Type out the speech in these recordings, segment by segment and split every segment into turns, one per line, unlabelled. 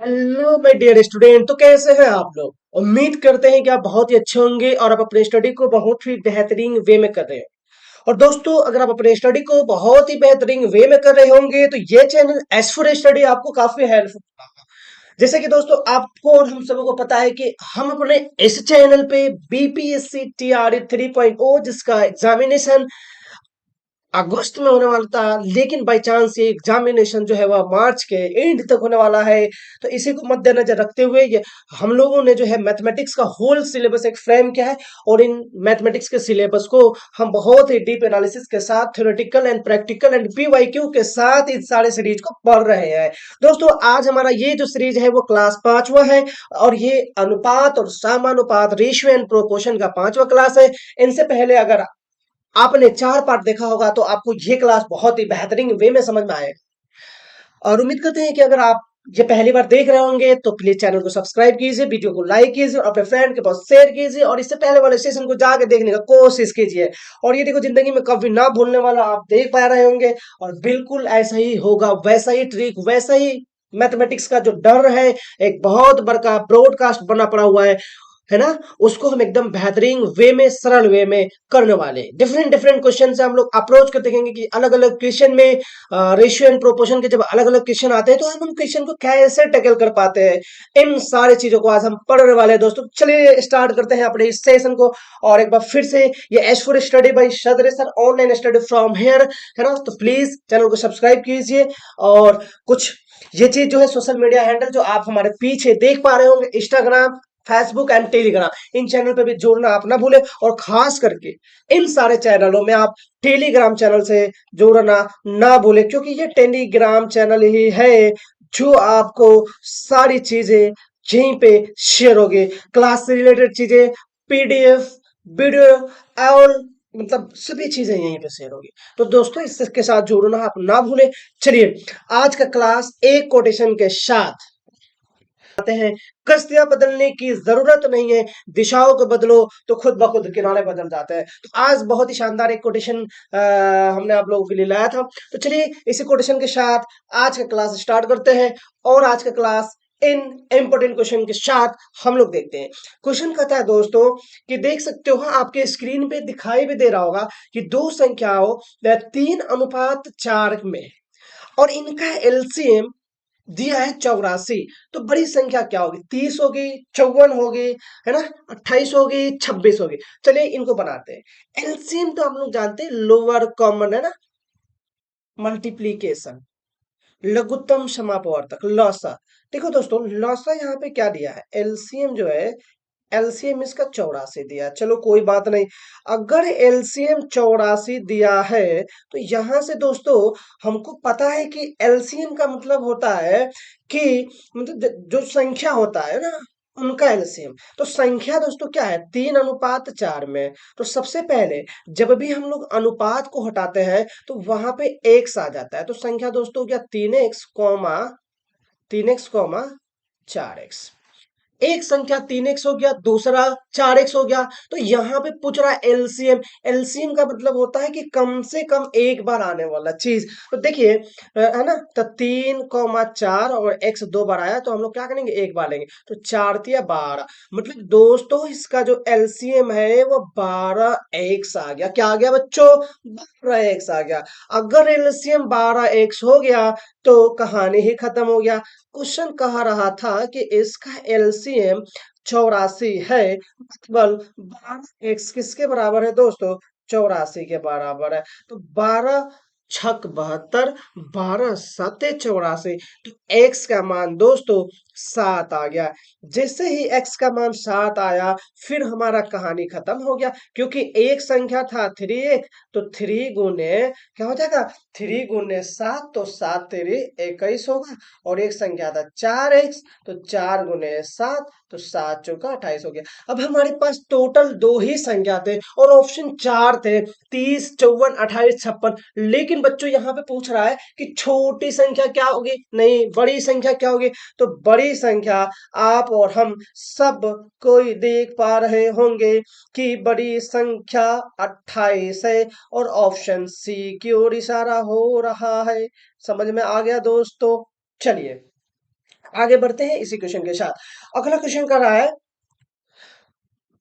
Hello my dear student. तो कैसे हैं आप लोग? उम्मीद करते हैं कि आप बहुत ही अच्छे होंगे और आप अपने स्टडी को बहुत ही बेहतरीन वे में कर रहे हैं। और दोस्तों, अगर आप अपने स्टडी को बहुत ही बेहतरीन वे में कर रहे होंगे तो ये चैनल एस फॉर स्टडी आपको काफी हेल्पफुल होगा। जैसे कि दोस्तों, आपको और हम सबको को पता है कि हम अपने इस चैनल पे बीपीएससी टीआरई 3.0 जिसका एग्जामिनेशन अगस्त में होने वाला था, लेकिन बाय चांस ये एग्जामिनेशन जो है वह मार्च के एंड तक होने वाला है। तो इसी को मद्देनजर रखते हुए ये हम लोगों ने जो है मैथमेटिक्स का होल सिलेबस एक फ्रेम किया है। और इन मैथमेटिक्स के सिलेबस को हम बहुत ही डीप एनालिसिस के साथ theoretical and practical and PYQ के साथ इस सारे सीरीज को पढ़ रहे हैं। दोस्तों, आज हमारा ये जो सीरीज है वो क्लास 5वां है। और ये अनुपात और समानुपात रेशियो एंड प्रोपोर्शन का 5वां क्लास है। इनसे पहले अगर आपने 4 पार्ट देखा होगा तो आपको ये क्लास बहुत ही बेहतरीन वे में समझ में आएगा। और उम्मीद करते हैं कि अगर आप ये पहली बार देख रहे होंगे तो प्लीज चैनल को सब्सक्राइब कीजिए, वीडियो को लाइक कीजिए और अपने फ्रेंड के पास शेयर कीजिए और इससे पहले वाले सेशन को जाके देखने का कोशिश कीजिए। और ये देखो, जिंदगी में कभी ना भूलने वाला आप देख पा रहे होंगे। और बिल्कुल ऐसा ही होगा, वैसा ही ट्रिक, वैसा ही मैथमेटिक्स का जो डर है, एक बहुत बड़का ब्रॉडकास्ट बना पड़ा हुआ है ना, उसको हम एकदम बेहतरीन वे में, सरल वे में करने वाले हैं। डिफरेंट डिफरेंट क्वेश्चन से हम लोग अप्रोच कर देखेंगे कि अलग अलग क्वेश्चन में रेशियो एंड प्रोपोर्शन के जब अलग अलग क्वेश्चन आते हैं तो हम उन क्वेश्चन को कैसे टैकल कर पाते हैं। इन सारी चीजों को आज हम पढ़ने वाले हैं। दोस्तों, चलिए स्टार्ट करते हैं अपने इस सेशन को। और एक बार फिर से, ये एस फॉर स्टडी बाई सदर sir, online study from here, है ना। तो प्लीज चैनल को सब्सक्राइब कीजिए। और कुछ ये चीज जो है, सोशल मीडिया हैंडल जो आप हमारे पीछे देख पा रहे होंगे, Instagram, Facebook and Telegram, in channel पे भी जोड़ना आप ना भूले। और खास करके इन सारे चैनलों में आप टेलीग्राम चैनल से जोड़ना ना भूले, क्योंकि ये टेलीग्राम चैनल ही है जो आपको सारी चीजें यहीं पे शेयर होगी। क्लास से रिलेटेड चीजें, पीडीएफ, वीडियो और मतलब सभी चीजें यहीं पे शेयर होगी। तो दोस्तों, इसके साथ जोड़ना आप ना भूले। चलिए, आज का क्लास एक कोटेशन के साथ आते हैं। कस्तियां बदलने की जरूरत नहीं है, दिशाओं को बदलो तो खुद ब खुद किनारे बदल जाते हैं। तो आज बहुत ही शानदार एक कोटेशन हमने आप लोगों के लिए लाया था। तो चलिए, इसी कोटेशन के साथ आज का क्लास स्टार्ट करते हैं। और आज का क्लास इन इंपॉर्टेंट क्वेश्चन के साथ हम लोग देखते हैं। क्वेश्चन कहता है दोस्तों कि देख सकते हो, हाँ, आपके स्क्रीन पे दिखाई भी दे रहा होगा कि दो संख्याओं 3:4 में, और इनका एलसीएम दिया है 84। तो बड़ी संख्या क्या होगी? 30 होगी, 54 होगी, है ना, 28 होगी, 26 होगी। चलिए इनको बनाते हैं। एलसीएम तो हम लोग जानते हैं, लोअर कॉमन, है ना, मल्टीप्लीकेशन, लघुत्तम समापवर्तक, लॉसा। देखो दोस्तों, लॉसा यहाँ पे क्या दिया है? एलसीएम जो है, एलसीएम इसका 84 दिया। चलो कोई बात नहीं। अगर एलसीएम 84 दिया है तो यहां से दोस्तों हमको पता है कि एलसीएम का मतलब होता है कि मतलब जो संख्या होता है ना, उनका एलसीएम। तो संख्या दोस्तों क्या है? 3:4 में। तो सबसे पहले जब भी हम लोग अनुपात को हटाते हैं तो वहां पे एक्स आ जाता है। तो संख्या दोस्तों क्या? 3x, एक संख्या 3x हो गया, दूसरा 4x हो गया। तो यहाँ पे पूछ रहा है एलसीएम। एलसीएम का मतलब होता है कि कम से कम एक बार आने वाला चीज। तो देखिए, है ना, तो 3,4 और x दो बार आया तो हम लोग क्या करेंगे? एक बार लेंगे। तो 4 तिया 12, मतलब दोस्तों इसका जो एलसीएम है वो 12x आ गया। क्या आ गया बच्चों? 12x आ गया। अगर एलसीएम 12x हो गया तो कहानी ही खत्म हो गया। क्वेश्चन कह रहा था कि इसका एलसीएम 84 है, मतलब 12x किसके बराबर है दोस्तों? 84 के बराबर है। तो 12×6 = 72, 12×7 = 84। तो x का मान दोस्तों 7 आ गया। जैसे ही x का मान 7 आया, फिर हमारा कहानी खत्म हो गया, क्योंकि एक संख्या था 3x। तो 3 गुने क्या हो जाएगा? 3 गुने 7, तो 7×3 = 21 होगा। और एक संख्या था 4x, तो 4 गुने 7, तो 7×4 = 28 हो गया। अब हमारे पास टोटल दो ही संख्या थे और ऑप्शन 4 थे, 30, 54, 28, 56। लेकिन बच्चों यहाँ पे पूछ रहा है कि छोटी संख्या क्या होगी, नहीं बड़ी संख्या क्या होगी। तो बड़ी संख्या आप और हम सब कोई देख पा रहे होंगे कि बड़ी संख्या 28 है। और ऑप्शन सी की ओर इशारा हो रहा है। समझ में आ गया दोस्तों? चलिए आगे बढ़ते हैं इसी क्वेश्चन के साथ। अगला क्वेश्चन कर रहा है,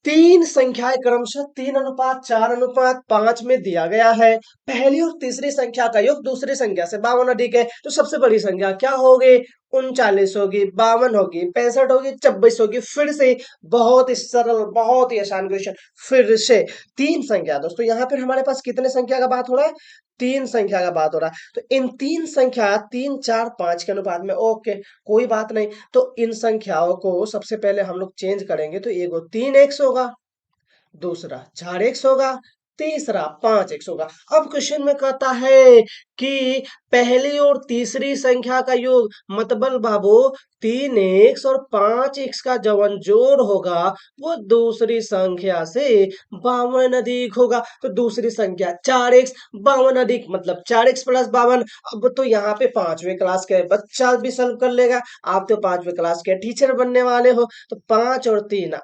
तीन संख्याएं क्रमशः 3:4:5 में दिया गया है। पहली और तीसरी संख्या का योग दूसरी संख्या से 52 अधिक है, तो सबसे बड़ी संख्या क्या होगी? 39 होगी, 52 होगी, 65 होगी, 26 होगी। फिर से बहुत ही सरल, बहुत ही आसान क्वेश्चन। फिर से तीन संख्या, दोस्तों यहाँ पर हमारे पास कितने संख्या का बात हो रहा है? तीन संख्या का बात हो रहा है। तो इन तीन संख्या 3, 4, 5 के अनुपात में, ओके कोई बात नहीं। तो इन संख्याओं को सबसे पहले हम लोग चेंज करेंगे, तो एगो 3x होगा, दूसरा 4x होगा, तीसरा 5x होगा। अब क्वेश्चन में कहता है कि पहली और तीसरी संख्या का योग, मतलब बाबू 3x और 5x का जवन जोड़ होगा वो दूसरी संख्या से 52 अधिक होगा। तो दूसरी संख्या 4x, 52 अधिक मतलब 4x प्लस 52। अब तो यहाँ पे पांचवें क्लास के बच्चा भी सॉल्व कर लेगा, आप तो पांचवें क्लास के टीचर बनने वाले हो। तो 5 और 3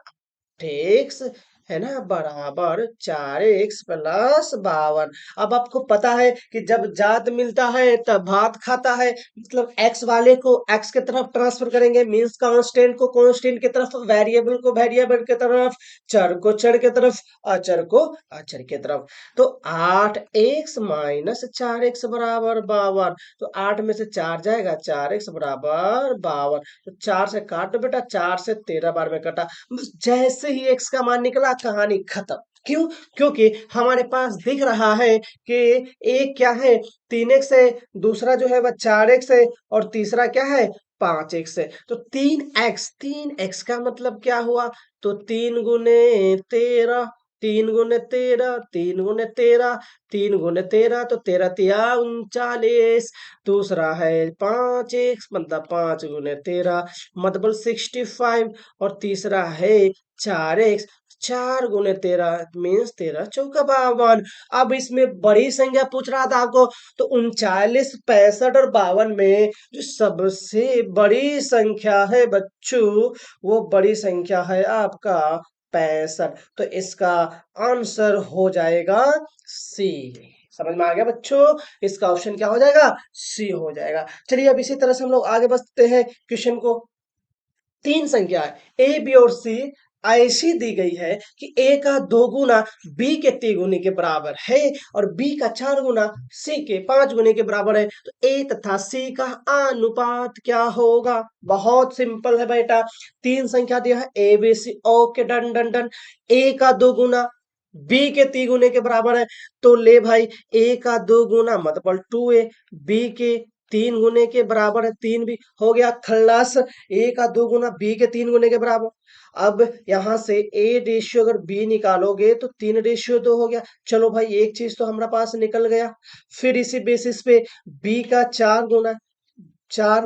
एक्स है ना, बराबर 4x प्लस 52। अब आपको पता है कि जब जात मिलता है तब भात खाता है, मतलब x वाले को x के तरफ ट्रांसफर करेंगे, मींस कांस्टेंट को कांस्टेंट की तरफ, वेरिएबल को वेरिएबल की तरफ, चर को चर की तरफ, अचर को अचर की तरफ। तो 8x माइनस 4x बराबर 52। तो 8 में से 4 जाएगा, 4x बराबर 52। तो 4 से काटो बेटा, 4 से 13 बार में कटा। बस जैसे ही x का मान निकला, कहानी खत्म। क्यों? क्योंकि हमारे पास दिख रहा है कि एक क्या है, 3x है, दूसरा जो है वह 4x है, और तीसरा क्या है, 5x है। तो 3x का मतलब क्या हुआ? तो 3 गुने 13, 3 गुने 13, 3 गुने 13, 3 गुने 13, तो 13 तिया 39। दूसरा है 5x, मतलब 5 गुने 13 मतलब 65। और तीसरा है 4x, 4 गुने 13 मीन्स 13 चौका 52। अब इसमें बड़ी संख्या पूछ रहा था आपको, तो 39, 65 और 52 में जो सबसे बड़ी संख्या है बच्चों, वो बड़ी संख्या है आपका 65। तो इसका आंसर हो जाएगा सी। समझ में आ गया बच्चों? इसका ऑप्शन क्या हो जाएगा? सी हो जाएगा। चलिए अब इसी तरह से हम लोग आगे बढ़ते हैं क्वेश्चन को। तीन संख्या ए बी और सी ऐसी दी गई है कि ए का 2 गुना बी के 3 गुने के बराबर है, और बी का 4 गुना सी के 5 गुने के बराबर है। तो ए तथा सी का अनुपात क्या होगा? बहुत सिंपल है बेटा। तीन संख्या दिया है A B C, okay done done done. A का 2 गुना बी के 3 गुने के बराबर है, तो ले भाई ए का 2 गुना मतलब 2a, बी के 3 गुने के बराबर है 3b, हो गया खल्लास। ए का 2 गुना बी के 3 गुने के बराबर। अब यहां से ए रेशियो अगर बी निकालोगे तो 3:2 हो गया। चलो भाई एक चीज तो हमारा पास निकल गया। फिर इसी बेसिस पे बी का 4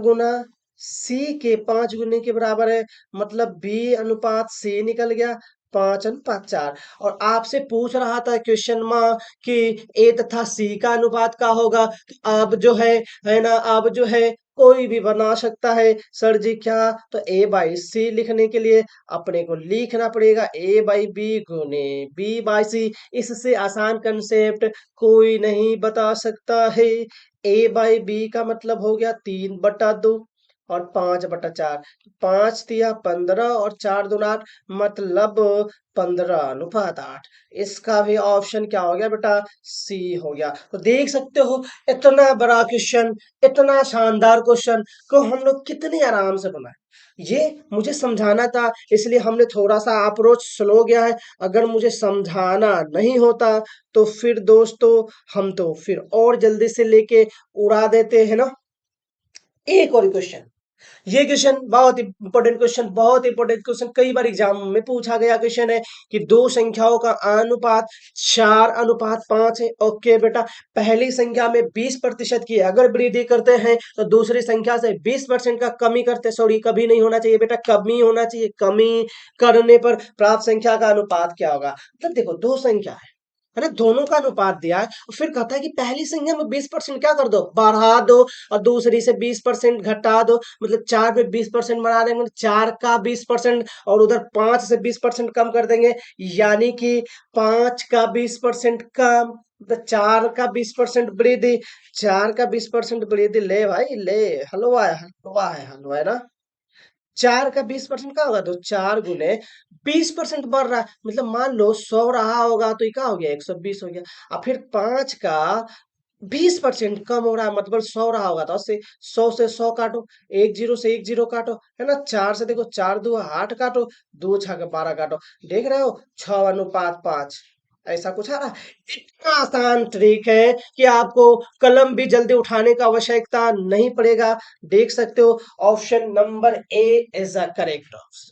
गुना सी के 5 गुने के बराबर है, मतलब बी अनुपात सी निकल गया, 5:4। और आपसे पूछ रहा था क्वेश्चन में कि ए तथा सी का अनुपात का होगा, तो अब जो है ना, अब जो है कोई भी बना सकता है सर जी क्या? तो ए बाई सी लिखने के लिए अपने को लिखना पड़ेगा ए बाई बी गुने बी बाई सी। इससे आसान कंसेप्ट कोई नहीं बता सकता है। ए बाई बी का मतलब हो गया 3/2 और 5/4। 5 तिया 15 और 4 दूना 8, मतलब 15:8। इसका भी ऑप्शन क्या हो गया बेटा? सी हो गया। तो देख सकते हो इतना बड़ा क्वेश्चन, इतना शानदार क्वेश्चन को हम लोग कितने आराम से बनाए। ये मुझे समझाना था, इसलिए हमने थोड़ा सा अप्रोच स्लो गया है। अगर मुझे समझाना नहीं होता तो फिर दोस्तों हम तो फिर और जल्दी से लेके उड़ा देते हैं ना। एक और क्वेश्चन, ये क्वेश्चन बहुत इंपॉर्टेंट क्वेश्चन, बहुत इंपॉर्टेंट क्वेश्चन, कई बार एग्जाम में पूछा गया क्वेश्चन है कि दो संख्याओं का अनुपात 4:5 है। ओके बेटा, पहली संख्या में 20% की अगर वृद्धि करते हैं तो दूसरी संख्या से 20% का कमी करते, सॉरी कभी नहीं होना चाहिए बेटा, कमी होना चाहिए। कमी करने पर प्राप्त संख्या का अनुपात क्या होगा? मतलब देखो दो संख्या है ना, दोनों का अनुपात दिया है, और फिर कहता है कि पहली संख्या में 20% क्या कर दो, बढ़ा दो, और दूसरी से 20% घटा दो। मतलब 4 पे 20% बढ़ा देंगे, मतलब 4 का 20%, और उधर 5 से 20% कम कर देंगे, यानी कि 5 का 20% कम, मतलब 4 का 20% वृद्धि। 4 का 20% वृद्धि, ले भाई ले, हलवा है हलवा है हलवा है ना। 4 का 20% क्या होगा? तो 4 गुने 20% बढ़ रहा है, मतलब मान लो 100 रहा होगा तो ये क्या हो गया? 120 हो गया। और फिर 5 का 20% कम हो रहा है, मतलब 100 रहा होगा तो 80, 100 से 100 काटो, एक जीरो से एक जीरो काटो, है ना? 4 से देखो, 4 दो 8 काटो, 2 छह के 12 काटो, देख रहे हो? 6:5, ऐसा कुछ आ रहा है। इतना आसान ट्रिक है कि आपको कलम भी जल्दी उठाने का आवश्यकता नहीं पड़ेगा। देख सकते हो, option number A is the correct option.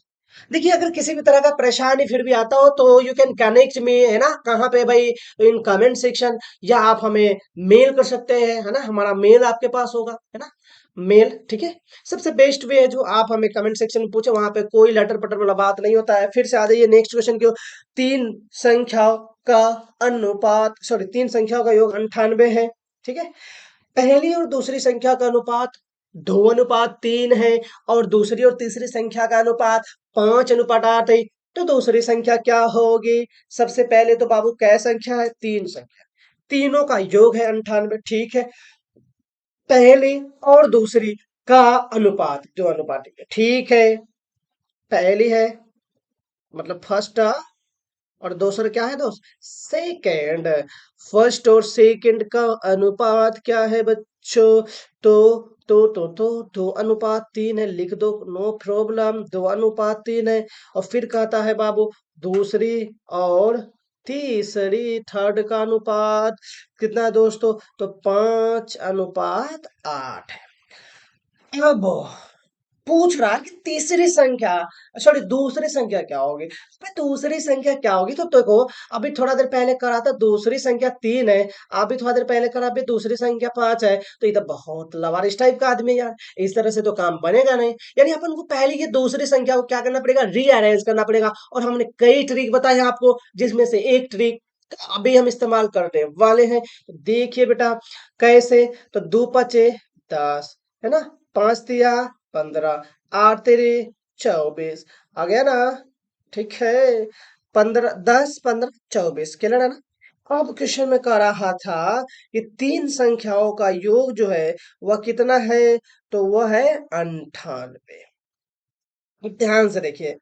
देखिए, अगर किसी भी तरह का परेशानी फिर भी आता हो तो यू कैन कनेक्ट मी, है ना? कहाँ पे भाई? इन कमेंट सेक्शन, या आप हमें मेल कर सकते हैं, है ना? हमारा मेल आपके पास होगा, है ना? मेल, ठीक है। सबसे बेस्ट वे है जो आप हमें कमेंट सेक्शन में पूछे, वहां पे कोई लटर पटर वाला बात नहीं होता है। फिर से आ जाइए नेक्स्ट क्वेश्चन की ओर। तीन संख्याओं का अनुपात, सॉरी, तीन संख्याओं का योग 98 है, ठीक है। पहली और दूसरी संख्या का अनुपात 2:3 है, और दूसरी और तीसरी संख्या का अनुपात 5:8 है। तो दूसरी संख्या क्या होगी? सबसे पहले तो बाबू क्या संख्या है? तीन संख्या, तीनों का योग है 98, ठीक है। पहली और दूसरी का अनुपात, जो अनुपात है, ठीक है। पहली है मतलब फर्स्ट, और दूसरा क्या है दोस्त? सेकंड। फर्स्ट और सेकंड का अनुपात क्या है बच्चों? तो दो अनुपात तीन है, लिख दो, नो प्रॉब्लम, 2:3 है। और फिर कहता है बाबू दूसरी और तीसरी, थर्ड का अनुपात कितना है दोस्तों? तो 5:8 है। अब पूछ रहा है कि तीसरी संख्या, सॉरी, दूसरी संख्या क्या होगी? भाई दूसरी संख्या क्या होगी? तो देखो, अभी थोड़ा देर पहले करा था दूसरी संख्या 3 है, अभी थोड़ा देर पहले करा, अभी दूसरी संख्या 5 है। तो ये तो बहुत लवारिश टाइप का आदमी है यार, इस तरह से तो काम बनेगा नहीं। यानी अपन को पहले ये दूसरी संख्या को क्या करना पड़ेगा? रीअरेंज करना पड़ेगा। और हमने कई ट्रिक बताए हैं आपको, जिसमें से एक ट्रिक अभी हम इस्तेमाल करने वाले हैं। तो देखिए बेटा, कैसे? तो 2×5 = 10, है ना? 5×3 = 15, 8×3 = 24, आ गया ना? ठीक है। 15, 10, 15, 24, क्लियर है ना? अब क्वेश्चन में कह रहा था कि तीन संख्याओं का योग जो है वह कितना है? तो वह है 98। ध्यान से देखिए,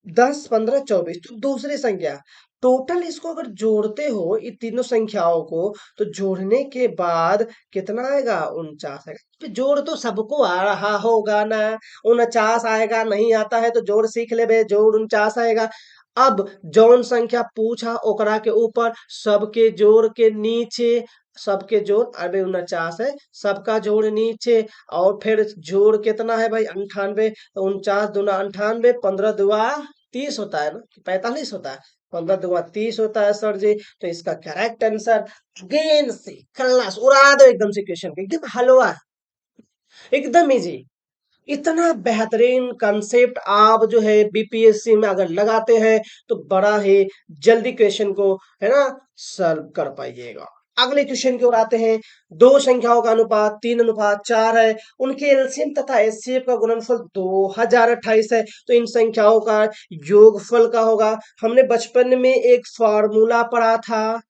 10, 15, 24, तो दूसरी संख्या, टोटल इसको अगर जोड़ते हो इन तीनों संख्याओं को, तो जोड़ने के बाद कितना आएगा? 49 आएगा। तो जोड़ तो सबको आ रहा होगा ना? 49 आएगा, नहीं आता है तो जोड़ सीख ले बे, जोड़ 49 आएगा। अब जौन संख्या पूछा ओकरा के ऊपर सबके जोड़ के नीचे, सबके जोड़, अबे 49 है, सबका जोड़ नीचे, और फिर जोड़ कितना है भाई? 98। तो 49×2 = 98, 15×2 = 30 होता है ना, कि 45 होता है? 15×2 = 30 होता है सर जी। तो इसका करेक्ट आंसर, अगेन से खल्लास उड़ा दो एकदम से क्वेश्चन को, एकदम हलवा, एकदम इजी। इतना बेहतरीन कंसेप्ट आप जो है बीपीएससी में अगर लगाते हैं तो बड़ा ही जल्दी क्वेश्चन को, है ना, सॉल्व कर पाइएगा। अगले क्वेश्चन की ओर आते हैं। दो संख्याओं का अनुपात 3:4 है, उनके एलसीएम तथा एचसीएफ का गुणनफल 2028 है। तो इन संख्याओं का योगफल का होगा। हमने बचपन में एक फॉर्मूला पढ़ा था,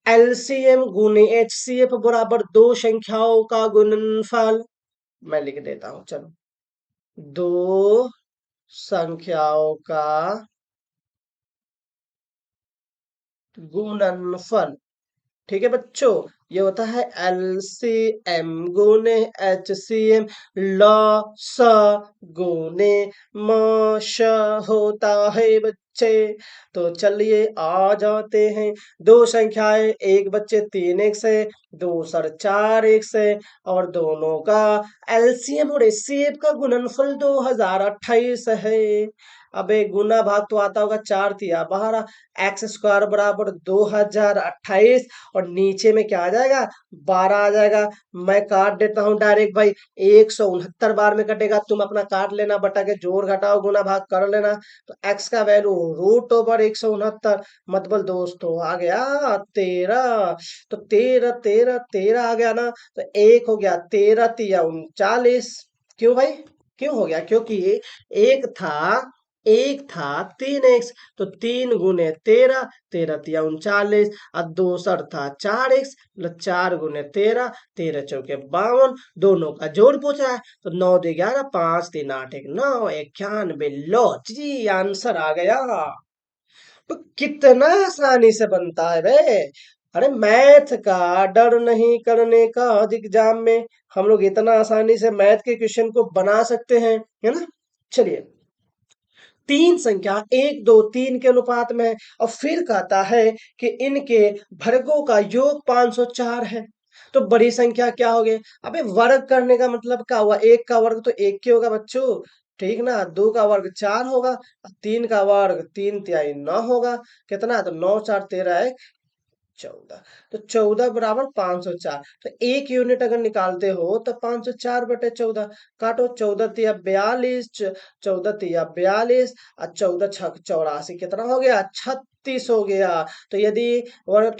एलसीएम गुने एचसीएफ बराबर दो संख्याओं का गुणनफल। मैं लिख देता हूं, चलो। दो संख्याओं का गुणनफल, ठीक है बच्चों, ये होता है एलसीएम गुने एचसीएम, स गुने म होता है बच्चे। तो चलिए आ जाते हैं। दो संख्याएं, एक बच्चे 3x है, दूसर 4x है, और दोनों का एलसीएम और एचसीएफ का गुणनफल 2028 है। अबे गुना भाग तो आता होगा, 4×3 = 12, x² बराबर 2028, और नीचे में क्या आ जाएगा? 12 आ जाएगा। मैं काट देता हूं डायरेक्ट भाई, 169 बार में कटेगा, तुम अपना काट लेना, बटा के जोड़ घटाओ गुना भाग कर लेना। तो x का वैल्यू √169, मतलब दोस्तों आ गया 13। तो 13, 13, 13 आ गया ना? तो एक हो गया 13×3 = 39। क्यों भाई? क्यों हो गया? क्योंकि एक था एक था 3x, तो 3 गुने 13, 13 तिया 39, और दूसर था 4x, मतलब 4 गुने 13, 13 चौके 52, दोनों का जोड़ पूछा है। तो 9 2 11, 5 3 8 1 9, 91, लो जी आंसर आ गया। तो कितना आसानी से बनता है बे। अरे मैथ का डर नहीं करने का एग्जाम में, हम लोग इतना आसानी से मैथ के क्वेश्चन को बना सकते हैं, है ना। चलिए, तीन संख्या 1 2 3 के अनुपात में है, और फिर कहता है कि इनके वर्गों का योग 504 है। तो बड़ी संख्या क्या हो गई। अबे वर्ग करने का मतलब क्या हुआ, एक का वर्ग तो एक ही होगा बच्चों, ठीक ना। दो का वर्ग 4 होगा, और तीन का वर्ग 3 तिहाई 9 होगा। कितना, तो 9 4 13 14। तो 14 = 504। तो एक यूनिट अगर निकालते हो तो 504/14। काटो, 14 तिया 42, 14 तिया 42, और 14 छक 84, कितना हो गया, 36 हो गया। तो यदि